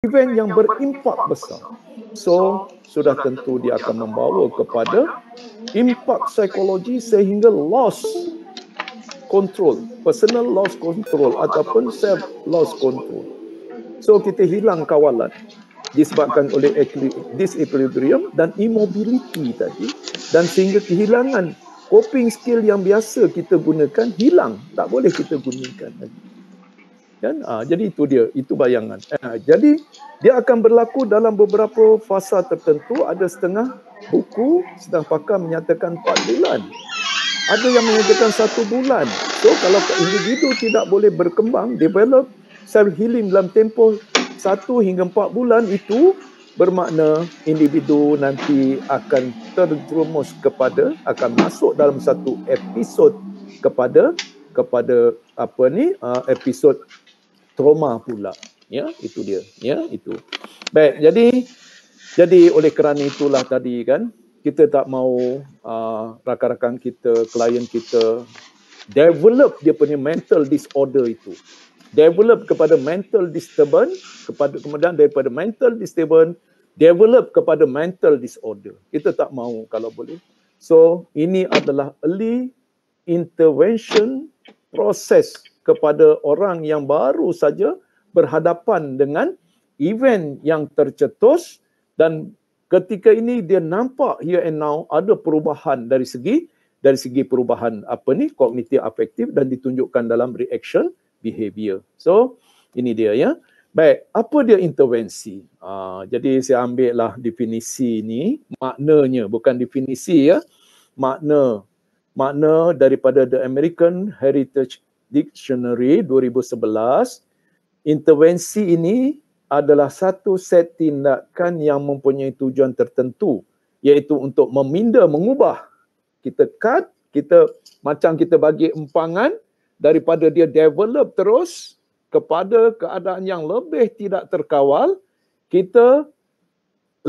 event yang berimpak besar. So, sudah tentu dia akan membawa kepada impak psikologi sehingga loss control, personal loss control ataupun self loss control. So, kita hilang kawalan disebabkan oleh disequilibrium dan immobility tadi, dan sehingga kehilangan coping skill yang biasa kita gunakan hilang, tak boleh kita gunakan lagi. Kan? Jadi itu dia, itu bayangan. Jadi dia akan berlaku dalam beberapa fasa tertentu. Ada setengah buku, setengah pakar menyatakan 4 bulan. Ada yang menyatakan 1 bulan. So kalau individu tidak boleh berkembang, develop self-healing dalam tempoh 1 hingga 4 bulan, itu bermakna individu nanti akan terjerumus kepada, akan masuk dalam satu episod kepada episod trauma pula. Ya, itu dia. Ya, itu. Baik, jadi oleh kerana itulah tadi kan, kita tak mahu rakan-rakan kita, klien kita develop dia punya mental disorder itu. Develop kepada mental disturbance, kemudian daripada mental disturbance develop kepada mental disorder. Kita tak mahu kalau boleh. So, ini adalah early intervention proses kepada orang yang baru saja berhadapan dengan event yang tercetus, dan ketika ini dia nampak here and now ada perubahan dari segi perubahan kognitif afektif dan ditunjukkan dalam reaction behavior. So ini dia ya. Baik, apa dia intervensi? Jadi saya ambil lah definisi ni, maknanya bukan definisi ya. Makna daripada The American Heritage Dictionary 2011, intervensi ini adalah satu set tindakan yang mempunyai tujuan tertentu, iaitu untuk meminda, mengubah. Kita cut, macam kita bagi empangan, daripada dia develop terus kepada keadaan yang lebih tidak terkawal, kita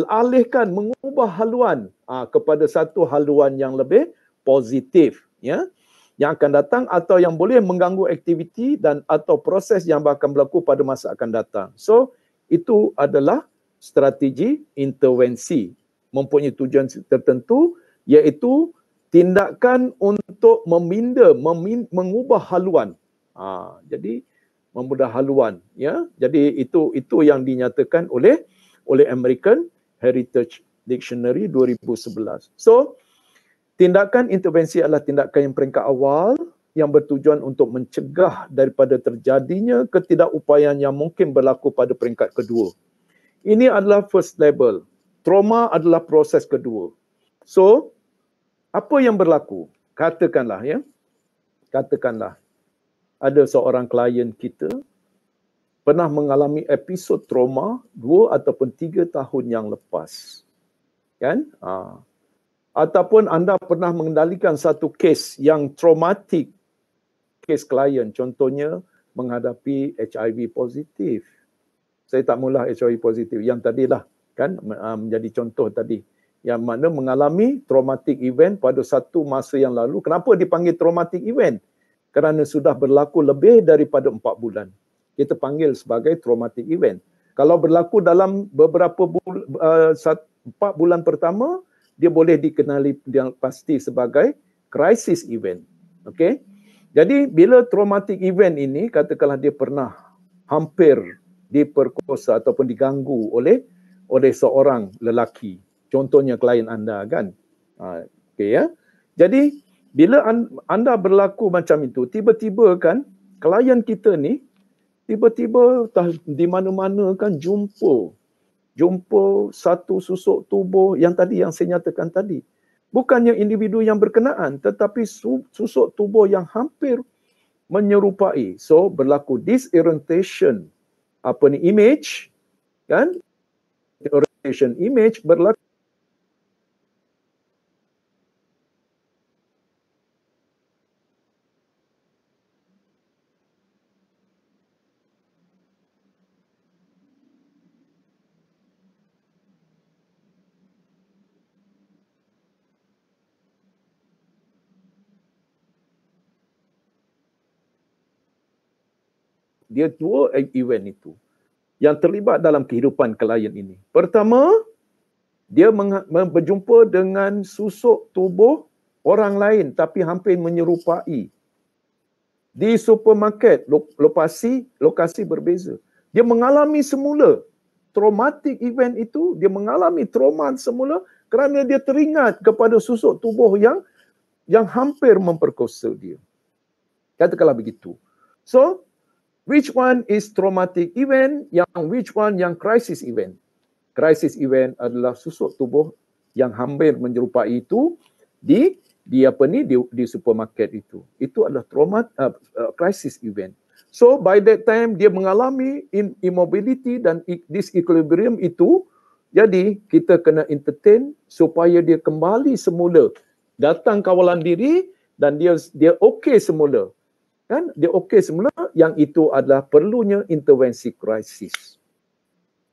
alihkan, mengubah haluan kepada satu haluan yang lebih positif, ya, yang akan datang atau yang boleh mengganggu aktiviti dan atau proses yang akan berlaku pada masa akan datang. So, itu adalah strategi intervensi, mempunyai tujuan tertentu, iaitu tindakan untuk meminda, mengubah haluan. Jadi mengubah haluan, ya. Jadi itu yang dinyatakan oleh American Heritage Dictionary 2011. So, tindakan intervensi adalah tindakan yang peringkat awal yang bertujuan untuk mencegah daripada terjadinya ketidakupayaan yang mungkin berlaku pada peringkat kedua. Ini adalah first level. Trauma adalah proses kedua. So, apa yang berlaku? Katakanlah ada seorang klien kita pernah mengalami episod trauma 2 ataupun 3 tahun yang lepas. Kan? Ataupun anda pernah mengendalikan satu kes yang traumatik, kes klien, contohnya menghadapi HIV positif. Saya tak mula HIV positif, yang tadilah kan menjadi contoh tadi, yang mana mengalami traumatic event pada satu masa yang lalu. Kenapa dipanggil traumatic event? Kerana sudah berlaku lebih daripada 4 bulan. Kita panggil sebagai traumatic event. Kalau berlaku dalam beberapa 4 bulan pertama, dia boleh dikenali yang pasti sebagai crisis event. Okey. Jadi bila traumatic event ini, katakanlah dia pernah hampir diperkosa ataupun diganggu oleh seorang lelaki. Contohnya klien anda kan. Okey ya. Jadi bila anda berlaku macam itu, tiba-tiba kan klien kita ni tiba-tiba di mana-mana kan jumpa satu susuk tubuh yang saya nyatakan tadi. Bukannya individu yang berkenaan, tetapi susuk tubuh yang hampir menyerupai. So, berlaku disorientation. Image, kan? Orientation image berlaku. Dia dua event itu. yang terlibat dalam kehidupan klien ini. Pertama, dia berjumpa dengan susuk tubuh orang lain tapi hampir menyerupai. Di supermarket, lokasi berbeza. Dia mengalami semula traumatic event itu, dia mengalami trauma semula kerana dia teringat kepada susuk tubuh yang hampir memperkosa dia. Katakanlah begitu. So, which one is traumatic event, which one yang crisis event? Crisis event adalah susuk tubuh yang hampir menyerupai itu di supermarket itu. Itu adalah crisis event. So by that time dia mengalami immobility dan disequilibrium itu. Jadi kita kena entertain supaya dia kembali semula, datang kawalan diri dan dia okey semula. Kan? Dia okey semula, yang itu adalah perlunya intervensi krisis.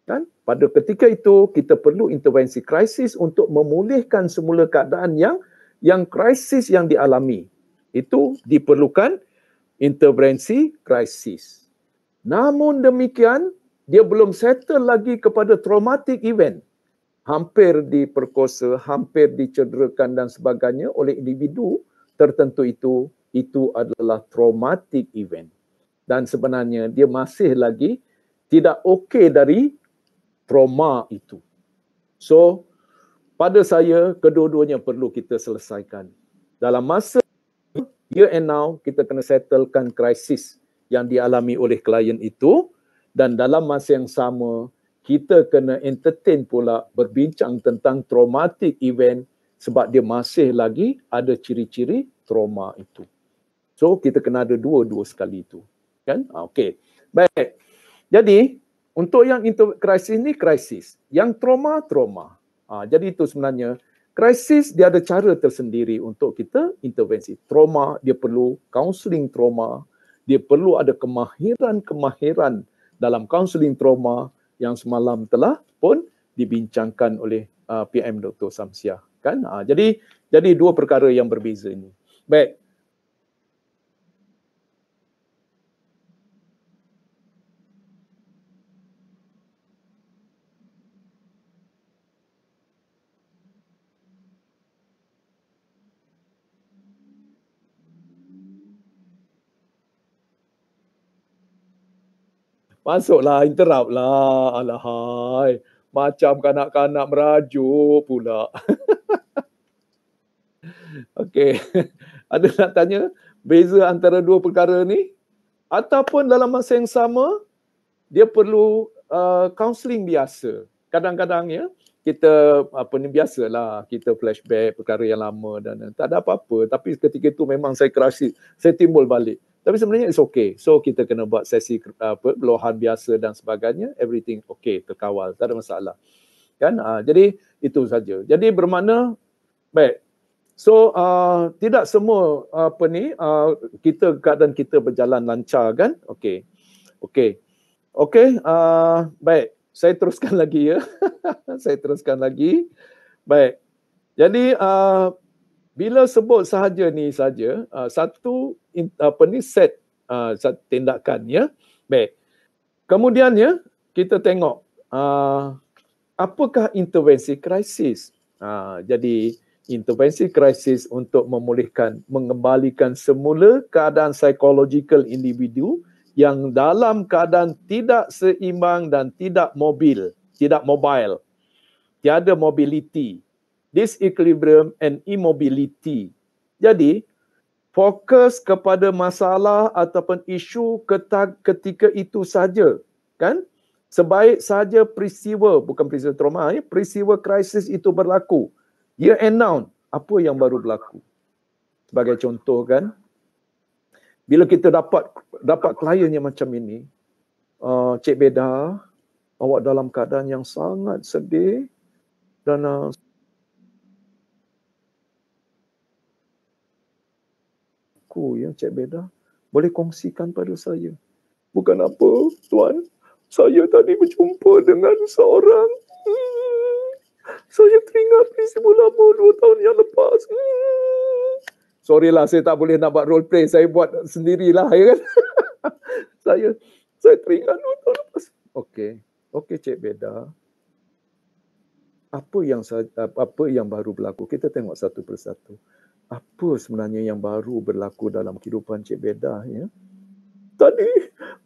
Kan? Pada ketika itu kita perlu intervensi krisis untuk memulihkan semula keadaan yang krisis yang dialami. Itu diperlukan intervensi krisis. Namun demikian, dia belum settle lagi kepada traumatic event. Hampir diperkosa, hampir dicederakan dan sebagainya oleh individu tertentu itu adalah traumatic event. Dan sebenarnya dia masih lagi tidak okey dari trauma itu. So, pada saya, kedua-duanya perlu kita selesaikan. Dalam masa here and now, kita kena settlekan krisis yang dialami oleh klien itu, dan dalam masa yang sama, kita kena entertain pula berbincang tentang traumatic event sebab dia masih lagi ada ciri-ciri trauma itu. So, kita kena ada dua-dua sekali itu. Kan? Okey. Baik. Jadi, untuk yang krisis ni krisis. Yang trauma. Jadi itu sebenarnya krisis dia ada cara tersendiri untuk kita intervensi. Trauma dia perlu counselling trauma, dia perlu ada kemahiran dalam counselling trauma yang semalam telah pun dibincangkan oleh PM Dr. Samsiah, kan? Jadi dua perkara yang berbeza ini. Baik. Masuklah, interrupt lah. Alahai. Macam kanak-kanak merajuk pula. Okey. Ada nak tanya beza antara dua perkara ni? Ataupun dalam masa yang sama, dia perlu counselling biasa. Kadang-kadang ya, kita biasalah, kita flashback perkara yang lama dan tak ada apa-apa. Tapi ketika itu memang saya kerasi, saya timbul balik. Tapi sebenarnya it's okay. So kita kena buat sesi peluhan biasa dan sebagainya. Everything okay, terkawal, tak ada masalah. Kan? Jadi itu saja. Jadi bermakna baik. So tidak semua keadaan kita berjalan lancar, kan? Okey. Baik. Saya teruskan lagi ya. Baik. Jadi bila sebut sahaja satu set tindakan ya. Baik. Kemudian ya, kita tengok apakah intervensi krisis. Jadi intervensi krisis untuk memulihkan, mengembalikan semula keadaan psikologikal individu yang dalam keadaan tidak seimbang dan tidak mobile, tiada mobility, disequilibrium and immobility. Jadi, fokus kepada masalah ataupun isu ketika itu saja, kan? Sebaik saja peristiwa, bukan peristiwa trauma, peristiwa krisis itu berlaku. Year and now, apa yang baru berlaku? Sebagai contoh, kan? Bila kita dapat klien yang macam ini, Cik Beda, awak dalam keadaan yang sangat sedih dan Cik Beda, boleh kongsikan pada saya. Bukan apa, Tuan. Saya tadi berjumpa dengan seorang. Saya teringat peristiwa lama 2 tahun yang lepas. Sorry lah, saya tak boleh nak buat role play. Saya buat sendirilah, ya kan? Saya teringat 2 tahun lepas. Okey. Okey, Cik Beda. Apa yang baru berlaku? Kita tengok satu persatu. Apa sebenarnya yang baru berlaku dalam kehidupan Cik Beda, ya? Tadi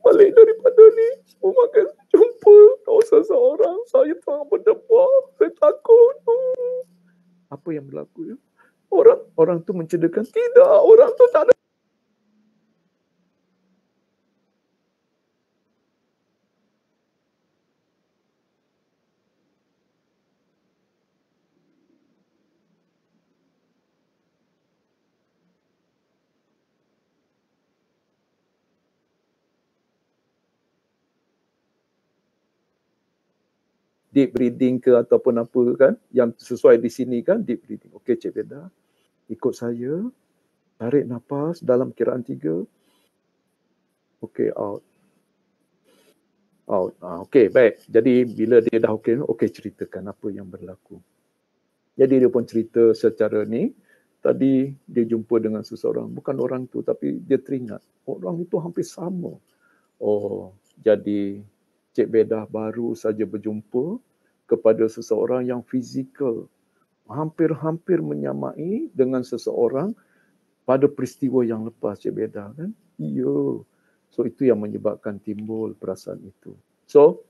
balik daripada ni, memakai jumpa seseorang, saya tengah berdebar, saya takut. Apa yang berlaku, ya? Orang tu menceritakan, tidak, orang tu tak ada. Deep breathing ke ataupun apa kan, yang sesuai di sini kan, deep breathing. Okey, Cik Beda, ikut saya, tarik nafas dalam kiraan 3. Okey, out. Okey, baik. Jadi bila dia dah okey, ceritakan apa yang berlaku. Jadi dia pun cerita secara ni, tadi dia jumpa dengan seseorang, bukan orang tu tapi dia teringat, orang itu hampir sama. Oh, jadi Cik Beda baru saja berjumpa kepada seseorang yang fizikal, hampir-hampir menyamai dengan seseorang pada peristiwa yang lepas, Cik Beda kan? Ya. So itu yang menyebabkan timbul perasaan itu. So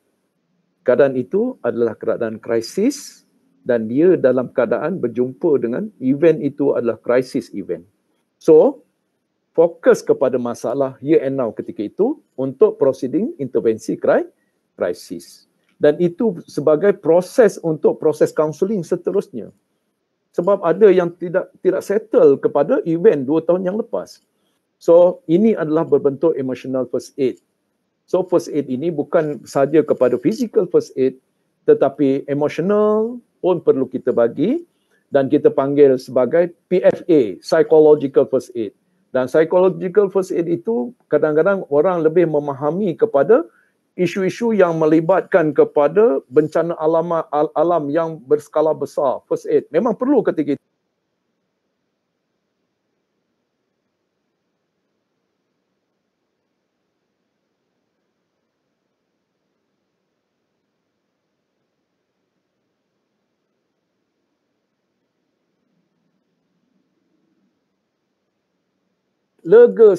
keadaan itu adalah keadaan krisis dan dia dalam keadaan berjumpa dengan event itu adalah krisis event. So fokus kepada masalah here and now ketika itu untuk proceeding intervensi krisis. Dan itu sebagai proses untuk proses kaunseling seterusnya. Sebab ada yang tidak settle kepada event 2 tahun yang lepas. So ini adalah berbentuk emotional first aid. So first aid ini bukan saja kepada physical first aid, tetapi emotional pun perlu kita bagi dan kita panggil sebagai PFA, psychological first aid. Dan psychological first aid itu kadang-kadang orang lebih memahami kepada isu-isu yang melibatkan kepada bencana alam yang berskala besar, first aid. Memang perlu ketika itu. Lega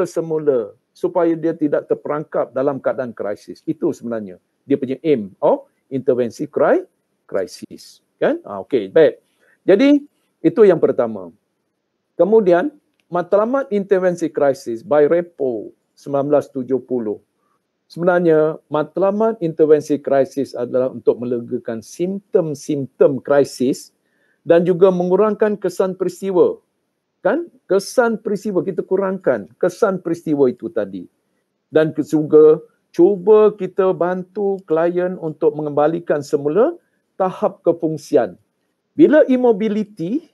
semula supaya dia tidak terperangkap dalam keadaan krisis. Itu sebenarnya dia punya aim of intervensi krisis, kan? Okey, baik. Jadi itu yang pertama. Kemudian matlamat intervensi krisis by Repo 1970. Sebenarnya matlamat intervensi krisis adalah untuk melegakan simptom-simptom krisis dan juga mengurangkan kesan peristiwa. Kan? Kesan peristiwa kita kurangkan, kesan peristiwa itu tadi. Dan juga cuba kita bantu klien untuk mengembalikan semula tahap kefungsian. Bila immobility,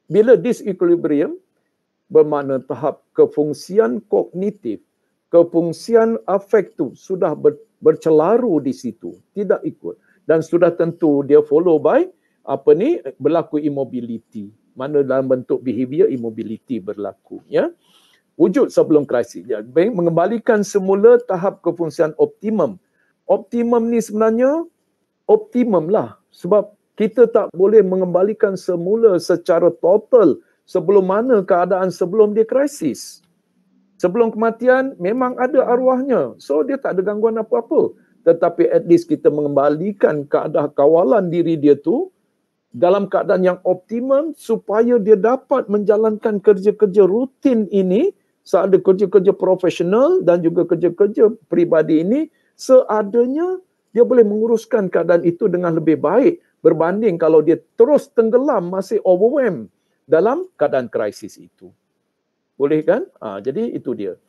bila disequilibrium, bermakna tahap kefungsian kognitif, kefungsian afektif sudah bercelaru di situ, tidak ikut. Dan sudah tentu dia follow by berlaku immobility. Mana dalam bentuk behavior immobility berlaku, ya. Wujud sebelum krisis, ya. Mengembalikan semula tahap kefungsian optimum. Optimum ni sebenarnya optimum lah, sebab kita tak boleh mengembalikan semula secara total sebelum mana keadaan sebelum dia krisis. Sebelum kematian memang ada arwahnya, so dia tak ada gangguan apa-apa. Tetapi at least kita mengembalikan keadaan kawalan diri dia tu dalam keadaan yang optimum supaya dia dapat menjalankan kerja-kerja rutin ini, ada kerja-kerja profesional dan juga kerja-kerja peribadi ini seadanya, dia boleh menguruskan keadaan itu dengan lebih baik berbanding kalau dia terus tenggelam, masih overwhelmed dalam keadaan krisis itu. Boleh kan? Jadi itu dia.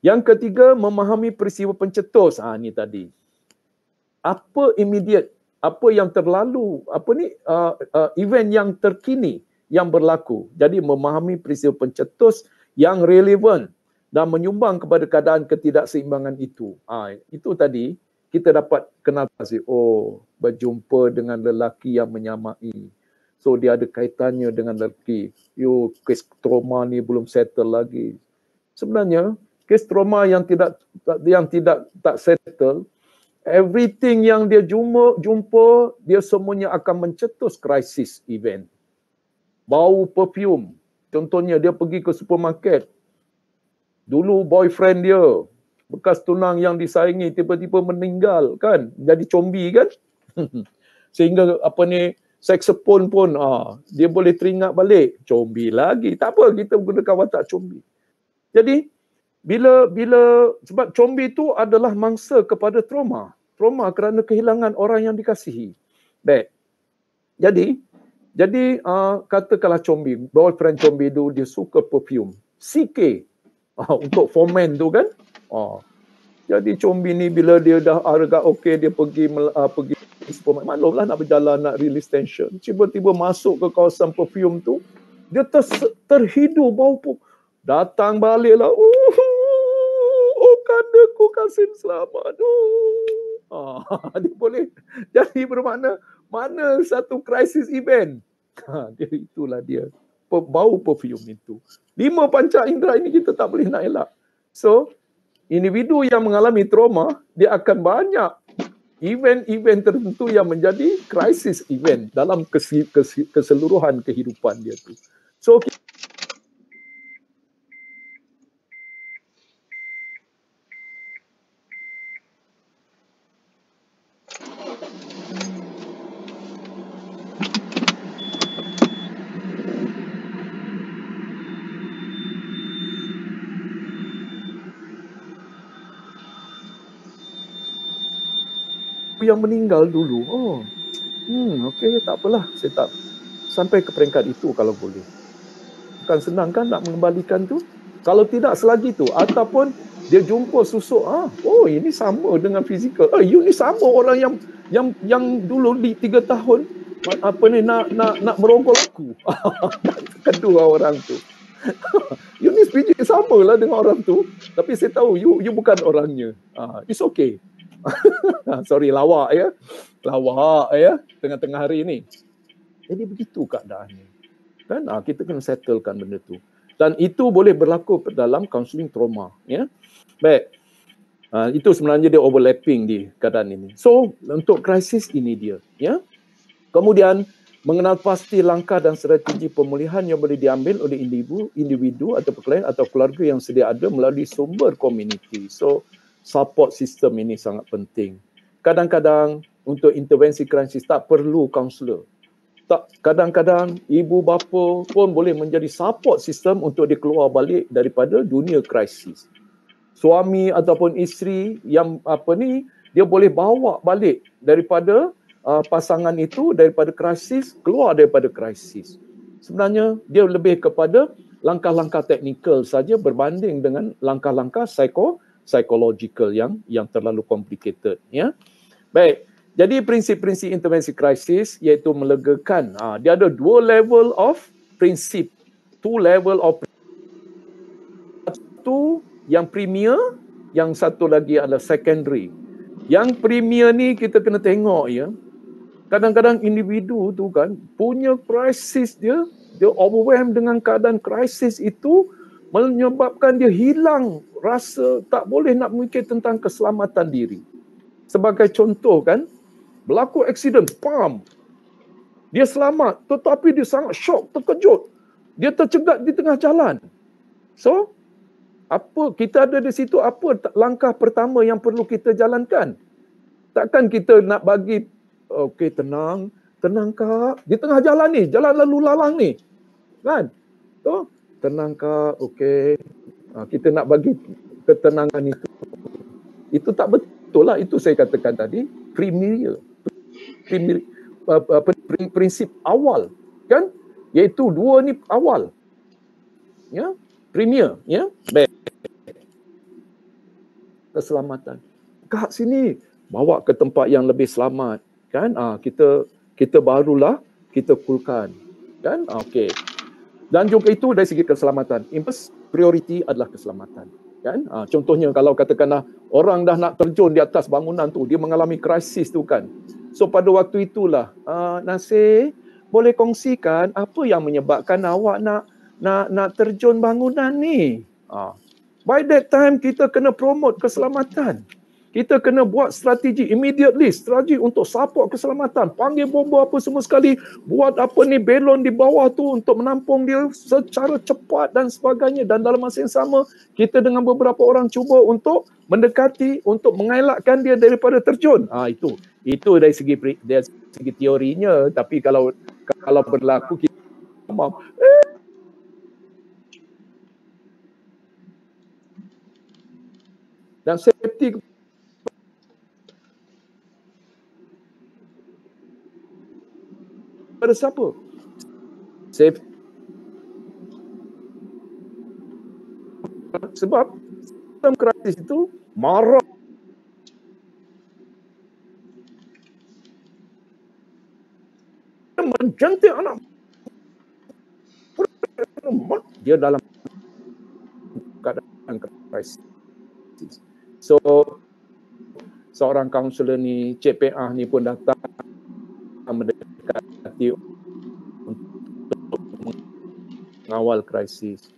Yang ketiga, memahami peristiwa pencetus. Ni tadi. Apa immediate, apa yang terlalu, event yang terkini yang berlaku. Jadi memahami peristiwa pencetus yang relevan dan menyumbang kepada keadaan ketidakseimbangan itu. Itu tadi kita dapat kenal pasti. Oh, berjumpa dengan lelaki yang menyamai. So dia ada kaitannya dengan lelaki. Kes trauma ni belum settle lagi. Sebenarnya kes trauma yang tak settle, everything yang dia jumpa, dia semuanya akan mencetus krisis event. Bau perfume. Contohnya dia pergi ke supermarket. Dulu boyfriend dia, bekas tunang yang disayangi tiba-tiba meninggal kan, jadi combi kan. Sehingga saxophone pun dia boleh teringat balik, combi lagi. Tak apa, kita gunakan watak combi. Jadi bila sebab combi itu adalah mangsa kepada trauma kerana kehilangan orang yang dikasihi. Baik. Jadi katakanlah combi, boyfriend combi itu dia suka perfume CK untuk fomen tu kan. Jadi combi ni bila dia dah agak okey, dia pergi maklumlah nak berjalan, nak release tension. Tiba-tiba masuk ke kawasan perfume tu, dia terhidu bau pun. Datang baliklah. Kandaku kasih selamat. Dia boleh jadi bermakna mana satu krisis event. Itulah dia. Bau perfume itu. 5 panca indera ini kita tak boleh nak elak. So, individu yang mengalami trauma, dia akan banyak event-event tertentu yang menjadi krisis event dalam keseluruhan kehidupan dia tu. So, yang meninggal dulu. Okey, tak apalah. Saya tak sampai ke peringkat itu kalau boleh. Bukan senang kan nak mengembalikan tu? Kalau tidak selagi tu, ataupun dia jumpa susuk, ini sama dengan fizikal. You ni sama orang yang dulu di 3 tahun nak merogol aku. Kedua orang tu. You ni biji samalah dengan orang tu, tapi saya tahu you bukan orangnya. It's okay. Sorry, lawak ya. Tengah-tengah hari ni. Jadi begitu keadaannya. Kan kita kena settlekan benda tu. Dan itu boleh berlaku dalam counselling trauma, ya. Baik. Itu sebenarnya dia overlapping di keadaan ini. So, untuk krisis ini dia, ya. Kemudian mengenal pasti langkah dan strategi pemulihan yang boleh diambil oleh individu atau klien atau keluarga yang sedia ada melalui sumber komuniti. So, support system ini sangat penting. Kadang-kadang untuk intervensi krisis tak perlu kaunselor. Kadang-kadang ibu bapa pun boleh menjadi support system untuk dia keluar balik daripada dunia krisis. Suami ataupun isteri yang dia boleh bawa balik daripada pasangan itu daripada krisis, keluar daripada krisis. Sebenarnya dia lebih kepada langkah-langkah teknikal saja berbanding dengan langkah-langkah psychological yang terlalu complicated, ya. Baik. Jadi prinsip-prinsip intervensi krisis iaitu melegakan. Dia ada 2 level of prinsip. 2 level of satu yang premier, yang satu lagi adalah secondary. Yang premier ni kita kena tengok, ya. Kadang-kadang individu tu kan punya krisis dia overwhelmed dengan keadaan krisis itu menyebabkan dia hilang rasa, tak boleh nak mikir tentang keselamatan diri. Sebagai contoh kan, berlaku aksiden, dia selamat, tetapi dia sangat syok, terkejut. Dia tercegat di tengah jalan. So, apa kita ada di situ, apa langkah pertama yang perlu kita jalankan? Takkan kita nak bagi, okey, tenang kak, di tengah jalan ni, jalan lalu lalang ni. Kan? So, tenang kak, okey. Kita nak bagi ketenangan itu. Itu tak betul lah, itu saya katakan tadi, prinsip awal, kan, iaitu 2 ni awal, ya, premier, ya. Baik, keselamatan kat sini, bawa ke tempat yang lebih selamat, kan. Kita barulah kita kulkan, kan. Okey, dan juga itu dari segi keselamatan, priority adalah keselamatan, kan. Contohnya kalau katakanlah orang dah nak terjun di atas bangunan tu, dia mengalami krisis tu kan. So pada waktu itulah, Nasir, boleh kongsikan apa yang menyebabkan awak nak terjun bangunan ni? By that time, kita kena promote keselamatan. Kita kena buat strategi immediately, strategi untuk support keselamatan. Panggil bomba apa semua sekali, buat apa ni belon di bawah tu untuk menampung dia secara cepat dan sebagainya. Dan dalam masa yang sama, kita dengan beberapa orang cuba untuk mendekati, untuk mengelakkan dia daripada terjun. Itu dari segi teorinya. Tapi kalau berlaku, kita faham. Dan safety pada siapa? Safety. Sebab dalam krisis itu marah menjantik anak dia dalam keadaan krisis. So seorang kaunselor ni, Cik PA ni pun datang mendekati untuk mengawal krisis.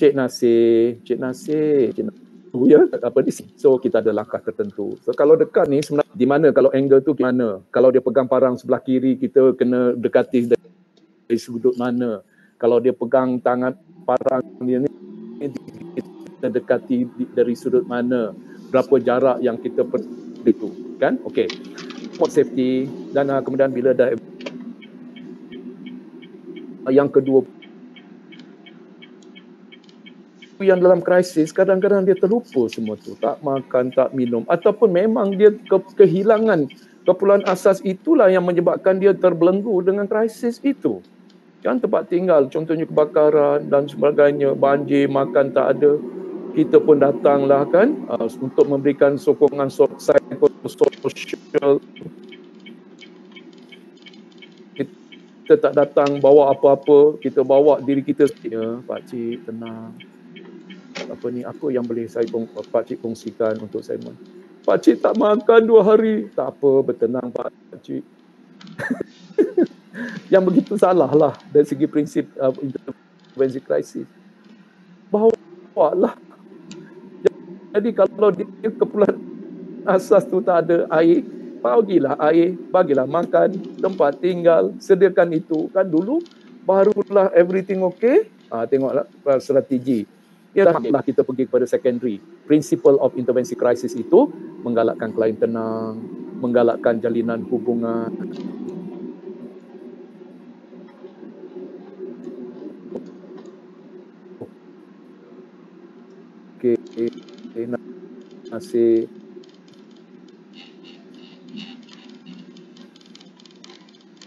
Cik Nasir, ya, apa ni? So kita ada langkah tertentu. So kalau dekat ni sebenarnya di mana, kalau angle tu mana? Kalau dia pegang parang sebelah kiri, kita kena dekati dari sudut mana? Kalau dia pegang tangan parang dia ni, kita dekati dari sudut mana? Berapa jarak yang kita perlu itu, kan? Okey. Safety dan kemudian bila dah yang kedua, yang dalam krisis kadang-kadang dia terlupa semua tu, tak makan, tak minum, ataupun memang dia kehilangan keperluan asas, itulah yang menyebabkan dia terbelenggu dengan krisis itu. Kan tempat tinggal, contohnya kebakaran dan sebagainya, banjir, makan tak ada. Kita pun datanglah kan untuk memberikan sokongan psikososial. Kita tak datang bawa apa-apa, kita bawa diri kita. Ya, Pak Cik, tenang. Apa ni, apa yang boleh Pak Cik kongsikan untuk saya? Pak Cik tak makan 2 hari. Tak apa, bertenang Pak Cik. Yang begitu salah lah dari segi prinsip intervensi krisis. Bawalah. Jadi kalau dia keperluan asas tu tak ada air, bagilah air, bagilah makan, tempat tinggal, sediakan itu. Kan dulu barulah everything okay. Tengoklah strategi. Ialah kita pergi kepada secondary. Principle of intervensi krisis itu menggalakkan klien tenang, menggalakkan jalinan hubungan. Okey, terima kasih.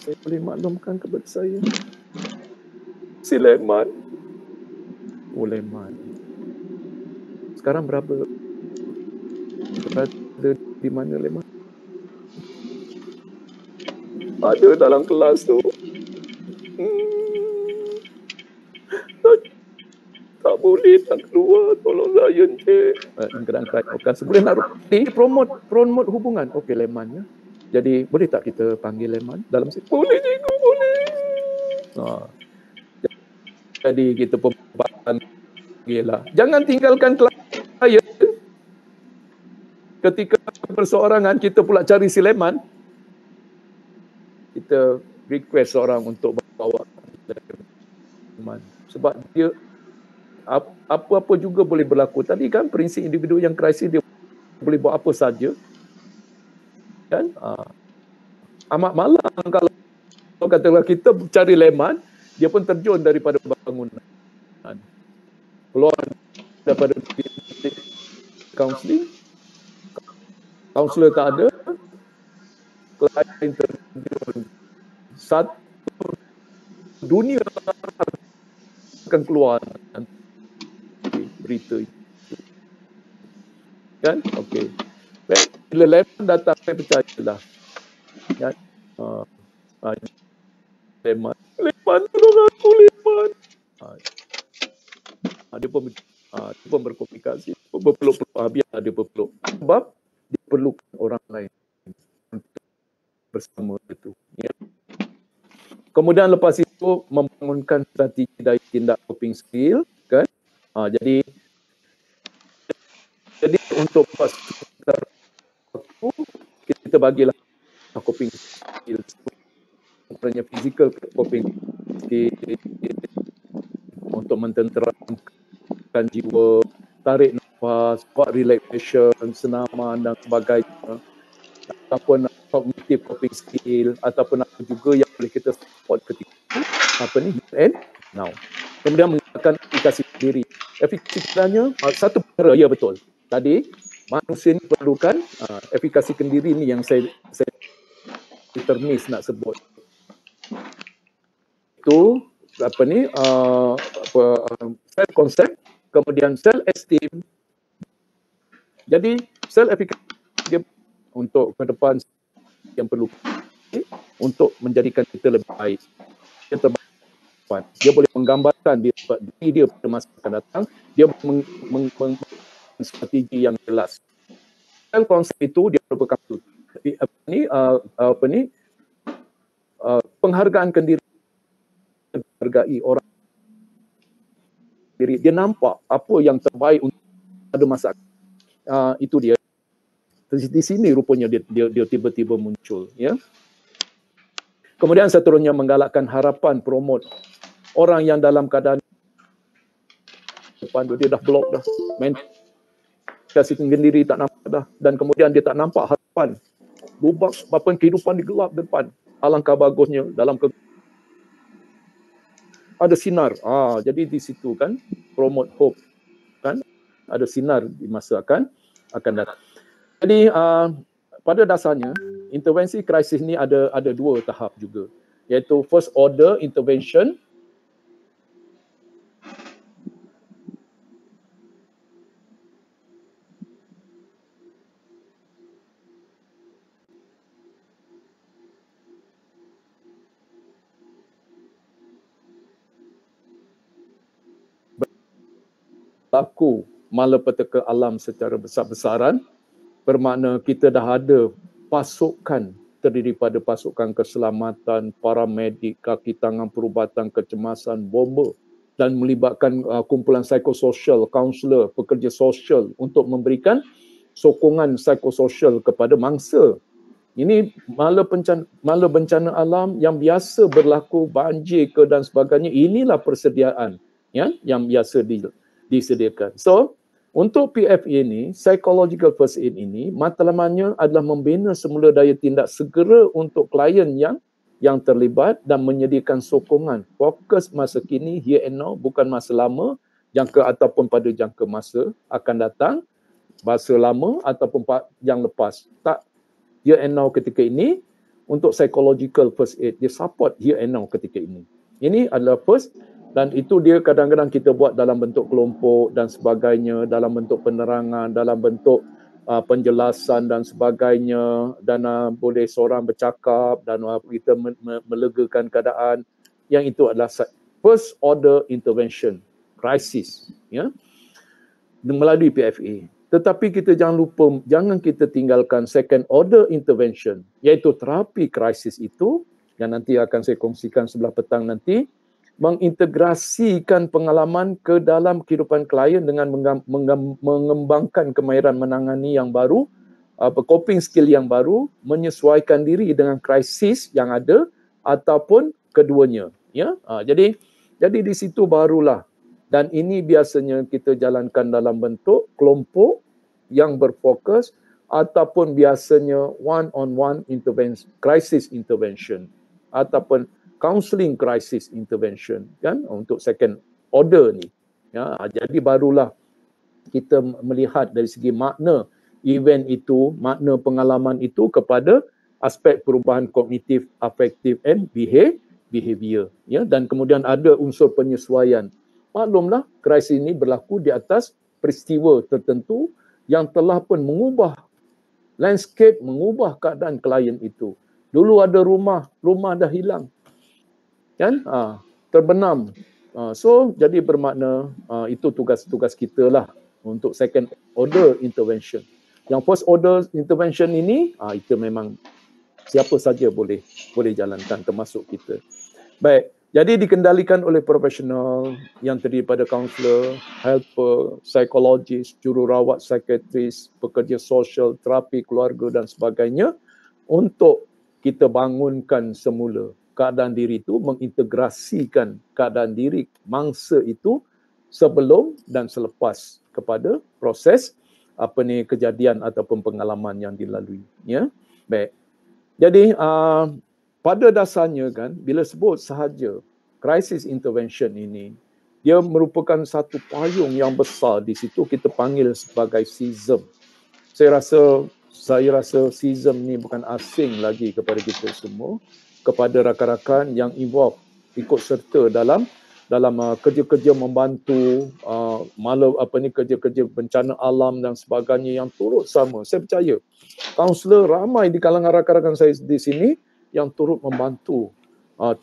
Saya boleh maklumkan kepada saya. Leman. Leman. Sekarang berapa? Berada di mana Leman? Ada dalam kelas tu. Tak boleh, tak keluar. Tolong saya, Encik. Kadang-kadang sebelum nak promote hubungan. Okey, Leman ya. Jadi boleh tak kita panggil Leman dalam situ? Boleh, cikgu, boleh. Jadi kita pun panggil lah. Jangan tinggalkan klien. Ketika berseorangan, kita pula cari si Leman. Kita request seorang untuk bawa Leman. Sebab dia apa-apa juga boleh berlaku. Tadi kan prinsip individu yang krisis, dia boleh buat apa saja. Kan? Amat malang kalau katakanlah kita cari Leman, dia pun terjun daripada bangunan. Keluar daripada kaunseling, kaunselor tak ada, klien terjun. Satu dunia akan keluar berita itu. Kan? Okey. Bila Leman datang, saya percayalah. Kan? Leman, tolong aku, Leman. Dia pun berkomunikasi, berpeluk-peluk. Biar dia berpeluk. Sebab dia perlukan orang lain untuk bersama itu. Ya. Kemudian lepas itu, membangunkan strategi daya tindak coping skill, kan? Jadi untuk buat sekitar waktu, kita bagilah coping skill, sebenarnya physical coping skill untuk mententeramkan jiwa, tarik nafas, buat relaxation, senaman dan sebagainya, ataupun cognitive coping skill, ataupun apa juga yang boleh kita support ketika here and now. Kemudian menggunakan efikasi diri. Efikasi sebenarnya satu perkara, ya betul. Tadi manusia ini perlukan efikasi kendiri ni yang saya termis nak sebut. Itu self concept, kemudian self esteem. Jadi self efficacy dia untuk ke depan yang perlu untuk menjadikan kita lebih baik. Dia terbaik. Dia boleh menggambarkan diri dia pada masa akan datang. Dia strategi yang jelas. Self concept itu dia merupakan penghargaan kendiri, menghargai orang diri. Dia nampak apa yang terbaik untuk pada masa itu dia. Di sini rupanya dia tiba-tiba muncul, ya. Kemudian seterusnya menggalakkan harapan, promote orang yang dalam keadaan depan dia dah blok dah, kasih kendiri tak nampak dah, dan kemudian dia tak nampak harapan, lubang apa kehidupan digelap depan. Alangkah bagusnya dalam ada sinar. Jadi di situ kan promote hope, kan ada sinar di masa akan datang. Jadi pada dasarnya intervensi krisis ni ada dua tahap juga, iaitu first order intervention berlaku malapetaka alam secara besar-besaran, bermakna kita dah ada pasukan terdiri pada pasukan keselamatan, paramedik, kaki tangan perubatan, kecemasan, bomba, dan melibatkan kumpulan psikososial, kaunselor, pekerja sosial untuk memberikan sokongan psikososial kepada mangsa. Ini mala bencana alam yang biasa berlaku, banjir ke dan sebagainya. Inilah persediaan, ya, yang biasa disediakan. So, untuk PFA ini, psychological first aid ini, matlamannya adalah membina semula daya tindak segera untuk klien yang terlibat dan menyediakan sokongan. Fokus masa kini, here and now, bukan masa lama, ataupun pada jangka masa akan datang, masa lama ataupun yang lepas. Tak, here and now ketika ini, untuk psychological first aid, dia support here and now ketika ini. Ini adalah first. Dan itu dia kadang-kadang kita buat dalam bentuk kelompok dan sebagainya, dalam bentuk penerangan, dalam bentuk penjelasan dan sebagainya, dan boleh seorang bercakap dan kita melegakan keadaan. Yang itu adalah first order intervention, crisis, ya, melalui PFA. Tetapi kita jangan kita tinggalkan second order intervention, iaitu terapi krisis itu, yang nanti akan saya kongsikan sebelah petang nanti, mengintegrasikan pengalaman ke dalam kehidupan klien dengan mengembangkan kemahiran menangani yang baru, coping skill yang baru, menyesuaikan diri dengan krisis yang ada ataupun keduanya, ya. Jadi di situ barulah, dan ini biasanya kita jalankan dalam bentuk kelompok yang berfokus ataupun biasanya one-on-one intervention, crisis intervention, ataupun counselling crisis intervention, kan, untuk second order ni, ya. Jadi barulah kita melihat dari segi makna event itu, makna pengalaman itu kepada aspek perubahan kognitif, afektif and behavior, ya. Dan kemudian ada unsur penyesuaian. Maklumlah krisis ini berlaku di atas peristiwa tertentu yang telah pun mengubah landscape, mengubah keadaan klien itu. Dulu ada rumah dah hilang, kan, terbenam. So jadi bermakna itu tugas kita lah untuk second order intervention. Yang first order intervention ini itu memang siapa saja boleh jalankan, termasuk kita. Baik, Jadi dikendalikan oleh profesional yang terdiri pada kaunselor, helper, psikologis, jururawat, psikiatris, pekerja sosial, terapi keluarga dan sebagainya untuk kita bangunkan semula keadaan diri itu, mengintegrasikan keadaan diri mangsa itu sebelum dan selepas kepada proses kejadian ataupun pengalaman yang dilalui. Ya, baik. Jadi pada dasarnya kan, bila sebut sahaja crisis intervention ini, dia merupakan satu payung yang besar. Di situ kita panggil sebagai CISM. Saya rasa CISM ni bukan asing lagi kepada kita semua, kepada rakan-rakan yang involved, ikut serta dalam kerja-kerja membantu kerja-kerja bencana alam dan sebagainya yang turut sama. Saya percaya kaunselor ramai di kalangan rakan-rakan saya di sini yang turut membantu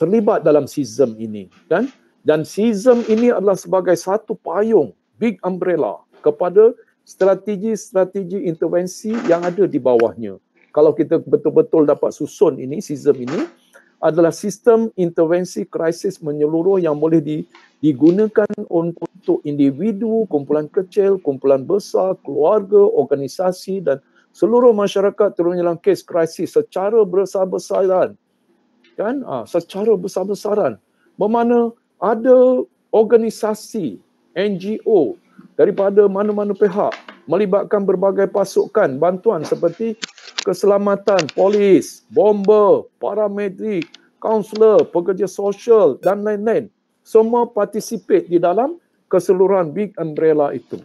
terlibat dalam CISM ini, kan? Dan CISM ini adalah sebagai satu payung, big umbrella kepada strategi-strategi intervensi yang ada di bawahnya. Kalau kita betul-betul dapat susun ini, CISM ini adalah sistem intervensi krisis menyeluruh yang boleh digunakan untuk individu, kumpulan kecil, kumpulan besar, keluarga, organisasi dan seluruh masyarakat turun dalam kes krisis secara besar-besaran. Kan? Secara besar-besaran. Bermakna ada organisasi, NGO daripada mana-mana pihak melibatkan berbagai pasukan bantuan seperti keselamatan, polis, bomber, paramedik, kaunselor, pekerja sosial dan lain-lain. Semua participate di dalam keseluruhan big umbrella itu.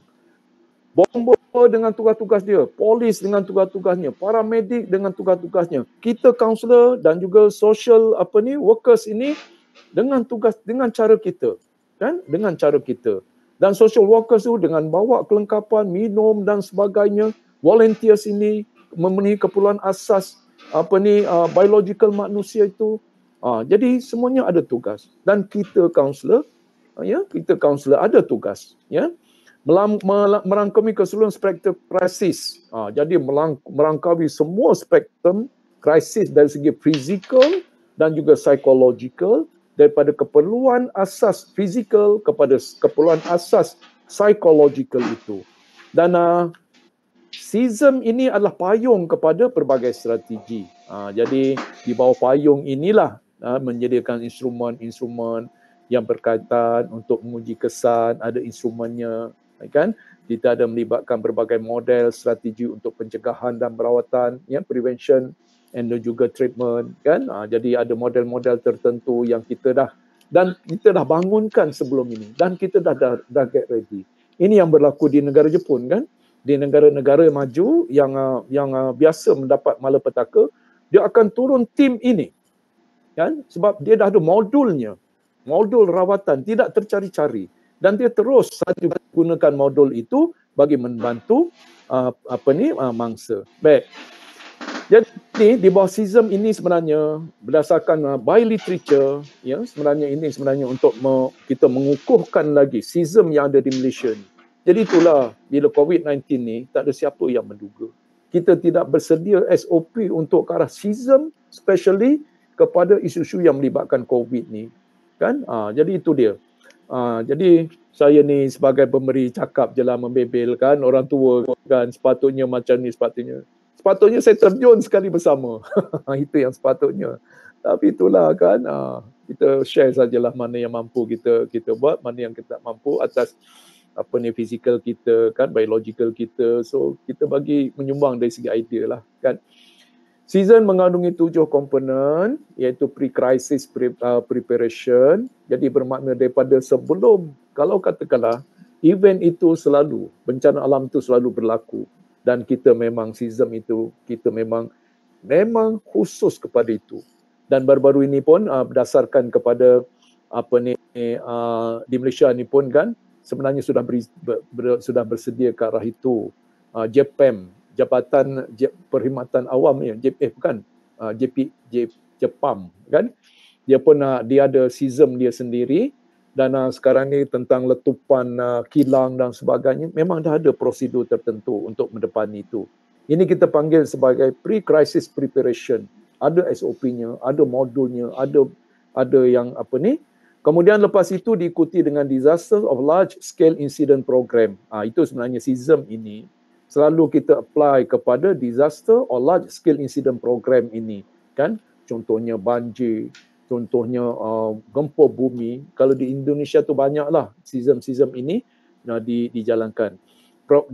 Bomber dengan tugas-tugas dia, polis dengan tugas-tugasnya, paramedik dengan tugas-tugasnya. Kita kaunselor dan juga social workers ini dengan tugas, dengan cara kita, kan? Dengan cara kita. Dan social workers tu dengan bawa kelengkapan minum dan sebagainya. Volunteers ini memenuhi keperluan asas biological manusia itu. Jadi semuanya ada tugas. Dan kita kaunselor, kita kaunselor ada tugas, ya. Merangkumi keseluruhan spektrum krisis. Jadi merangkumi semua spektrum krisis dari segi fizikal dan juga psikologikal, daripada keperluan asas fizikal kepada keperluan asas psikologikal itu. Dan CISM ini adalah payung kepada pelbagai strategi. Jadi di bawah payung inilah menyediakan instrumen-instrumen yang berkaitan untuk menguji kesan, ada instrumennya, kan? Kita ada melibatkan berbagai model strategi untuk pencegahan dan perawatan, ya, prevention and juga treatment, kan? Jadi ada model-model tertentu yang kita dah bangunkan sebelum ini dan kita dah get ready. Ini yang berlaku di negara Jepun, kan? Di negara-negara maju yang biasa mendapat malapetaka, dia akan turun tim ini, kan? Sebab dia dah ada modulnya, modul rawatan, tidak tercari-cari, dan dia terus saja gunakan modul itu bagi membantu mangsa. Baik. Jadi di bawah CISM ini sebenarnya berdasarkan by literature, ya, sebenarnya untuk kita mengukuhkan lagi CISM yang ada di Malaysia ni. Jadi itulah bila COVID-19 ni tak ada siapa yang menduga. Kita tidak bersedia SOP untuk ke arah CISM, especially kepada isu-isu yang melibatkan COVID ni, kan? Jadi itu dia. Jadi saya ni sebagai pemberi cakap je lah, membebelkan orang tua, kan, sepatutnya macam ni, sepatutnya saya terjun sekali bersama. Itu yang sepatutnya. Tapi itulah, kan, kita share sajalah mana yang mampu kita buat, mana yang kita tak mampu atas fizikal kita, kan, biological kita. So kita bagi menyumbang dari segi idea lah, kan. CISM mengandungi 7 komponen, iaitu pre-crisis preparation. Jadi bermakna daripada sebelum, kalau katakanlah event itu selalu, bencana alam itu selalu berlaku, dan kita memang CISM itu, kita memang khusus kepada itu. Dan baru-baru ini pun berdasarkan kepada di Malaysia ni pun, kan, sebenarnya sudah bersedia ke arah itu. JPAM, Jabatan Perkhidmatan Awam, ya, JPAM, kan, dia pun dia ada CISM dia sendiri. Dan sekarang ni tentang letupan kilang dan sebagainya, memang dah ada prosedur tertentu untuk mendepani itu. Ini kita panggil sebagai pre-crisis preparation. Ada SOP-nya, ada modulnya, ada yang Kemudian lepas itu diikuti dengan disaster of large scale incident program. Itu sebenarnya SISM ini. Selalu kita apply kepada disaster or large scale incident program ini. Kan? Contohnya banjir, contohnya gempa bumi. Kalau di Indonesia tu banyaklah SISM ini dijalankan.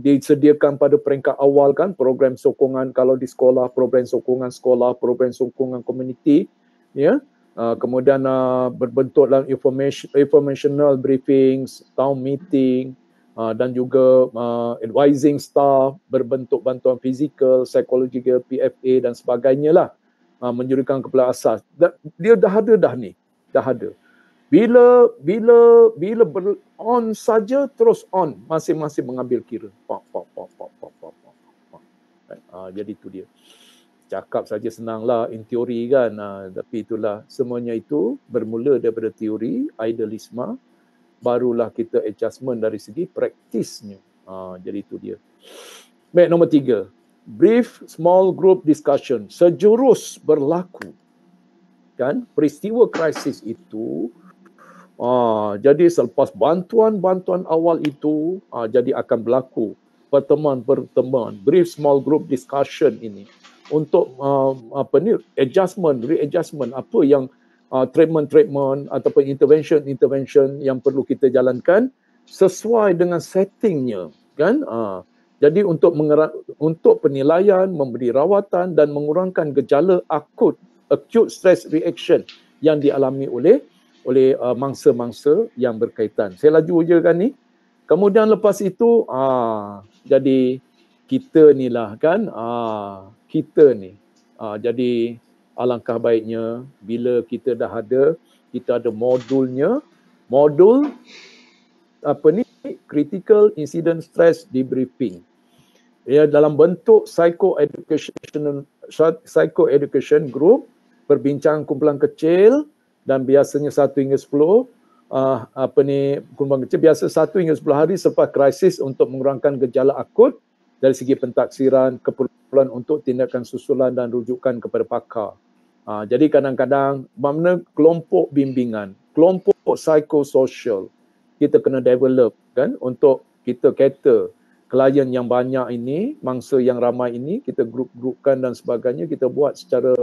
Disediakan pada peringkat awal kan program sokongan kalau di sekolah, program sokongan sekolah, program sokongan komuniti, ya. Kemudian berbentuk dalam informational briefings, town meeting, dan juga advising staff, berbentuk bantuan fizikal, psikologikal, PFA dan sebagainya lah, menjuruskan kepala asas. Dia dah ada dah ni, dah ada. Bila on saja terus on, masing-masing mengambil kira. Jadi itu dia. Cakap saja senanglah in teori kan, tapi itulah semuanya itu bermula daripada teori, idealisme, barulah kita adjustment dari segi praktisnya. Jadi itu dia. Baik, nombor 3. Brief small group discussion. Sejurus berlaku. Kan? Peristiwa krisis itu, jadi selepas bantuan awal itu, jadi akan berlaku pertemuan, brief small group discussion ini untuk readjustment apa yang treatment ataupun intervention yang perlu kita jalankan sesuai dengan settingnya kan. Jadi untuk penilaian, memberi rawatan dan mengurangkan gejala acute stress reaction yang dialami oleh mangsa-mangsa yang berkaitan. Saya laju je kan ni. Kemudian lepas itu jadi kita ni lah kan, kita ni. Jadi alangkah baiknya bila kita dah ada, kita ada modul critical incident stress debriefing. Ya, dalam bentuk psycho education group, perbincangan kumpulan kecil dan biasanya 1 hingga 10 kumpulan kecil biasa 1 hingga 10 hari selepas krisis untuk mengurangkan gejala akut dari segi pentaksiran, keperluan untuk tindakan susulan dan rujukan kepada pakar. Jadi kadang-kadang mana kelompok bimbingan, kelompok psikososial kita kena develop kan untuk kita cater klien yang banyak ini, mangsa yang ramai ini, kita grup-grupkan dan sebagainya, kita buat secara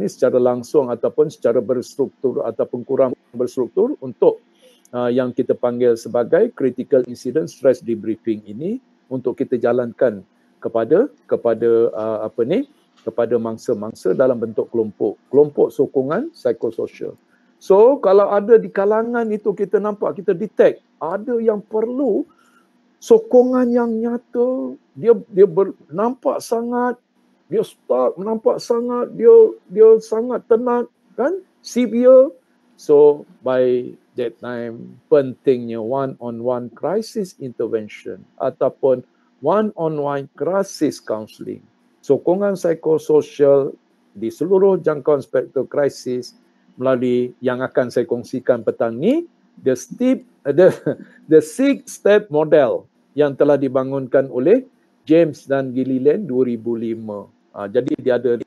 secara langsung ataupun secara berstruktur ataupun kurang berstruktur untuk yang kita panggil sebagai critical incident stress debriefing ini untuk kita jalankan kepada mangsa-mangsa dalam bentuk kelompok sokongan psikososial. So kalau ada di kalangan itu kita nampak, kita detect ada yang perlu sokongan yang nyata, dia nampak sangat, dia stuck, nampak sangat, dia sangat tenat kan, severe. So by that time pentingnya one-on-one crisis intervention ataupun one-on-one crisis counselling. Sokongan psikososial di seluruh jangkauan spektrum krisis melalui yang akan saya kongsikan petang ni, the 6-step model yang telah dibangunkan oleh James dan Gilliland 2005. Jadi dia ada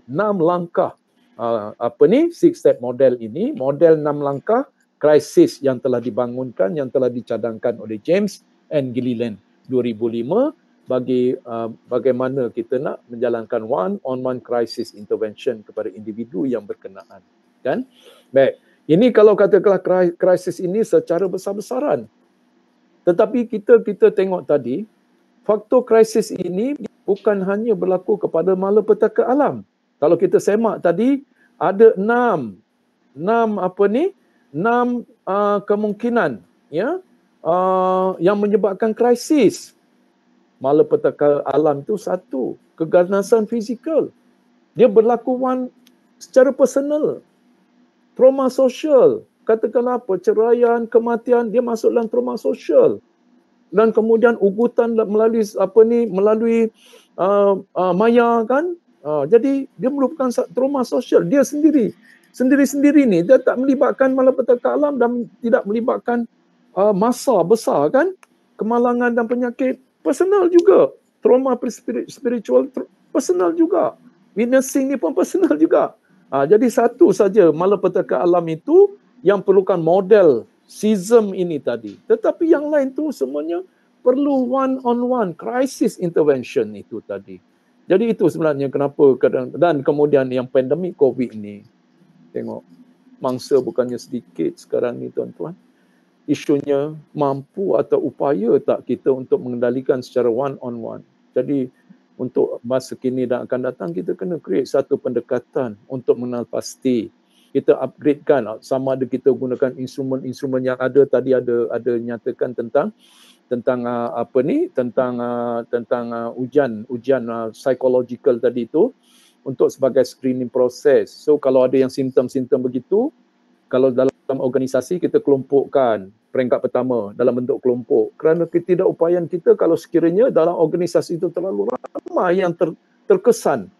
6 langkah 6-step model ini, model 6 langkah krisis yang telah dibangunkan, yang telah dicadangkan oleh James and Gilliland 2005 bagi bagaimana kita nak menjalankan one-on-one crisis intervention kepada individu yang berkenaan. Kan? Baik, ini kalau katakanlah krisis ini secara besar-besaran. Tetapi kita tengok tadi, faktor krisis ini bukan hanya berlaku kepada malapetaka alam. Kalau kita semak tadi, ada 6 kemungkinan ya yang menyebabkan krisis. Malapetaka alam itu 1, keganasan fizikal. Dia berlaku secara personal. Trauma sosial, katakanlah perceraian, kematian, dia masuk dalam trauma sosial. Dan kemudian ugutan melalui maya kan. Jadi dia merupakan trauma sosial. Dia sendiri ni, dia tak melibatkan malapetaka alam dan tidak melibatkan masa besar kan. Kemalangan dan penyakit personal juga. Trauma spiritual personal juga. Witnessing ni pun personal juga. Jadi satu saja malapetaka alam itu yang perlukan model SISM ini tadi. Tetapi yang lain tu semuanya perlu one-on-one crisis intervention itu tadi. Jadi itu sebenarnya kenapa dan kemudian yang pandemik COVID ni, tengok mangsa bukannya sedikit sekarang ni tuan-tuan. Isunya mampu atau upaya tak kita untuk mengendalikan secara one-on-one. Jadi untuk masa kini dan akan datang kita kena create satu pendekatan untuk mengenal pasti. Kita upgradekan sama ada kita gunakan instrumen-instrumen yang ada tadi ada nyatakan tentang ujian psychological tadi itu untuk sebagai screening proses. So kalau ada yang simptom-simptom begitu, kalau dalam organisasi kita kelompokkan peringkat pertama dalam bentuk kelompok. Kerana ketidakupayaan kita kalau sekiranya dalam organisasi itu terlalu ramai yang terkesan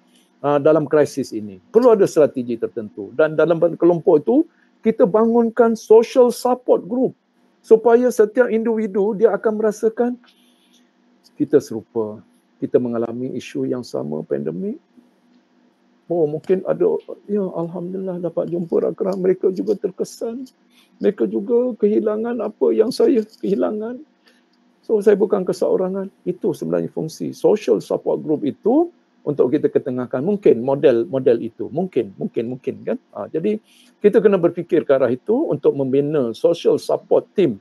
dalam krisis ini. Perlu ada strategi tertentu. Dan dalam kelompok itu, kita bangunkan social support group supaya setiap individu dia akan merasakan kita serupa. Kita mengalami isu yang sama, pandemik. Oh, mungkin ada, ya Alhamdulillah dapat jumpa rakan mereka juga terkesan. Mereka juga kehilangan apa yang saya kehilangan. So, saya bukan keseorangan. Itu sebenarnya fungsi. Social support group itu untuk kita ketengahkan. Mungkin model itu. Mungkin kan. Jadi, kita kena berfikir ke arah itu untuk membina social support team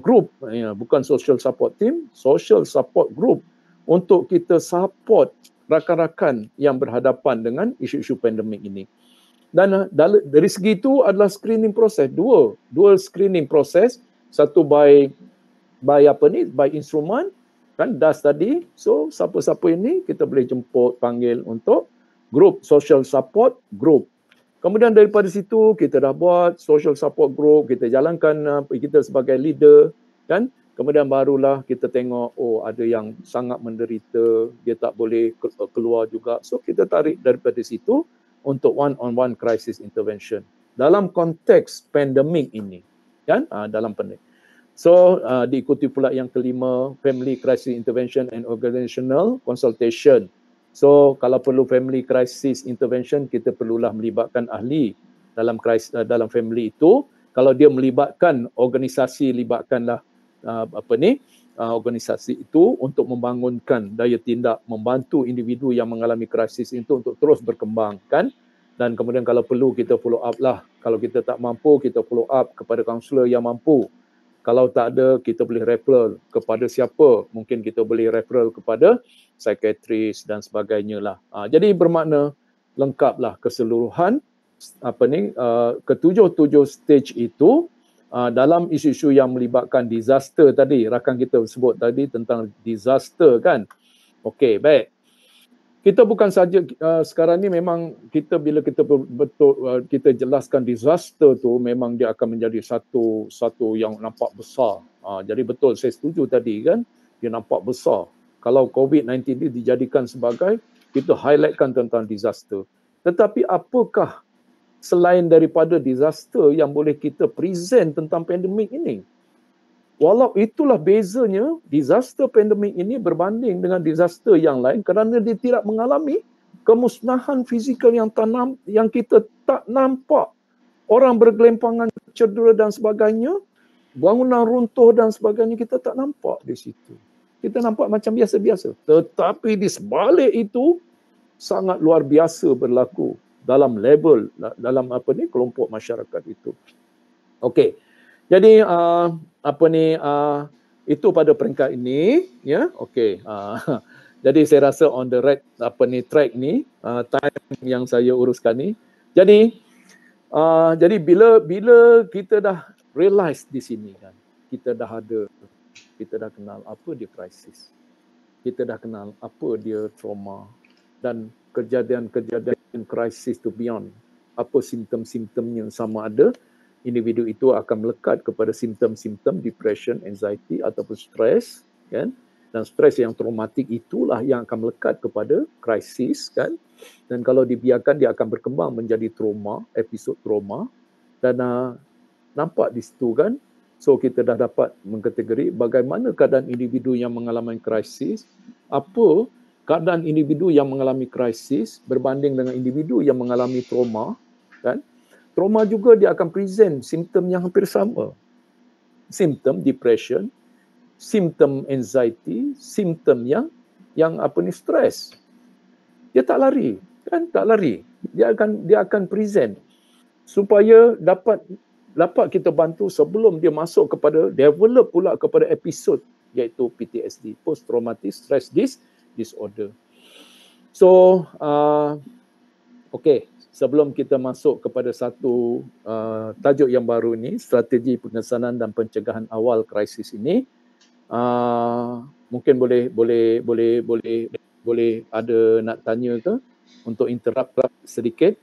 group. Bukan social support team, social support group untuk kita support rakan-rakan yang berhadapan dengan isu-isu pandemik ini. Dan dari segi itu adalah screening proses. Dua screening proses. Satu by instrumen, kan DAS tadi. So siapa-siapa ini kita boleh jemput, panggil untuk group social support group. Kemudian daripada situ kita dah buat social support group, kita jalankan kita sebagai leader, kan. Kemudian barulah kita tengok, oh ada yang sangat menderita, dia tak boleh keluar juga. So kita tarik daripada situ untuk one-on-one crisis intervention. Dalam konteks pandemik ini, kan? Dalam pandemik. So diikuti pula yang kelima, family crisis intervention and organizational consultation. So kalau perlu family crisis intervention, kita perlulah melibatkan ahli dalam family itu. Kalau dia melibatkan organisasi, libatkanlah organisasi itu untuk membangunkan daya tindak, membantu individu yang mengalami krisis itu untuk terus berkembang, kan? Dan kemudian kalau perlu kita follow up lah. Kalau kita tak mampu, kita follow up kepada kaunselor yang mampu. Kalau tak ada, kita boleh referral kepada siapa? Mungkin kita boleh referral kepada psikiatris dan sebagainya lah. Jadi bermakna lengkaplah keseluruhan ketujuh stage itu. Dalam isu-isu yang melibatkan disaster tadi, rakan kita sebut tadi tentang disaster, kan. Okey, baik. Kita bukan saja sekarang ni memang kita bila kita betul kita jelaskan disaster tu memang dia akan menjadi satu yang nampak besar. Jadi betul saya setuju tadi, kan, dia nampak besar. Kalau COVID-19 ini dijadikan sebagai kita highlightkan tentang disaster. Tetapi apakah selain daripada disaster yang boleh kita present tentang pandemik ini? Walau itulah bezanya disaster pandemik ini berbanding dengan disaster yang lain kerana dia tidak mengalami kemusnahan fizikal yang kita tak nampak. Orang bergelimpangan cedera dan sebagainya, bangunan runtuh dan sebagainya kita tak nampak di situ. Kita nampak macam biasa-biasa. Tetapi di sebalik itu sangat luar biasa berlaku dalam level, dalam kelompok masyarakat itu. Okey. Jadi itu pada peringkat ini, ya. Okey. Jadi saya rasa on the right track ni, time yang saya uruskan ni. Jadi bila kita dah realize di sini, kan, kita dah kenal apa dia krisis. Kita dah kenal apa dia trauma dan kejadian krisis to beyond. Apa simptom-simptomnya, sama ada individu itu akan melekat kepada simptom-simptom depression, anxiety ataupun stres, kan? Dan stres yang traumatik itulah yang akan melekat kepada krisis, kan? Dan kalau dibiarkan dia akan berkembang menjadi trauma, episod trauma, dan nampak di situ, kan? So kita dah dapat mengkategori bagaimana keadaan individu yang mengalami krisis, apa keadaan individu yang mengalami krisis berbanding dengan individu yang mengalami trauma, kan? trauma juga dia akan present simptom yang hampir sama. Simptom depression, simptom anxiety, simptom yang stres. Dia tak lari, kan? Tak lari. Dia akan present supaya dapat kita bantu sebelum dia masuk kepada develop pula kepada episod iaitu PTSD, post traumatic stress disorder. So okey, sebelum kita masuk kepada satu tajuk yang baru ni, strategi pengesanan dan pencegahan awal krisis ini, mungkin boleh ada nak tanya ke untuk interrupt sedikit.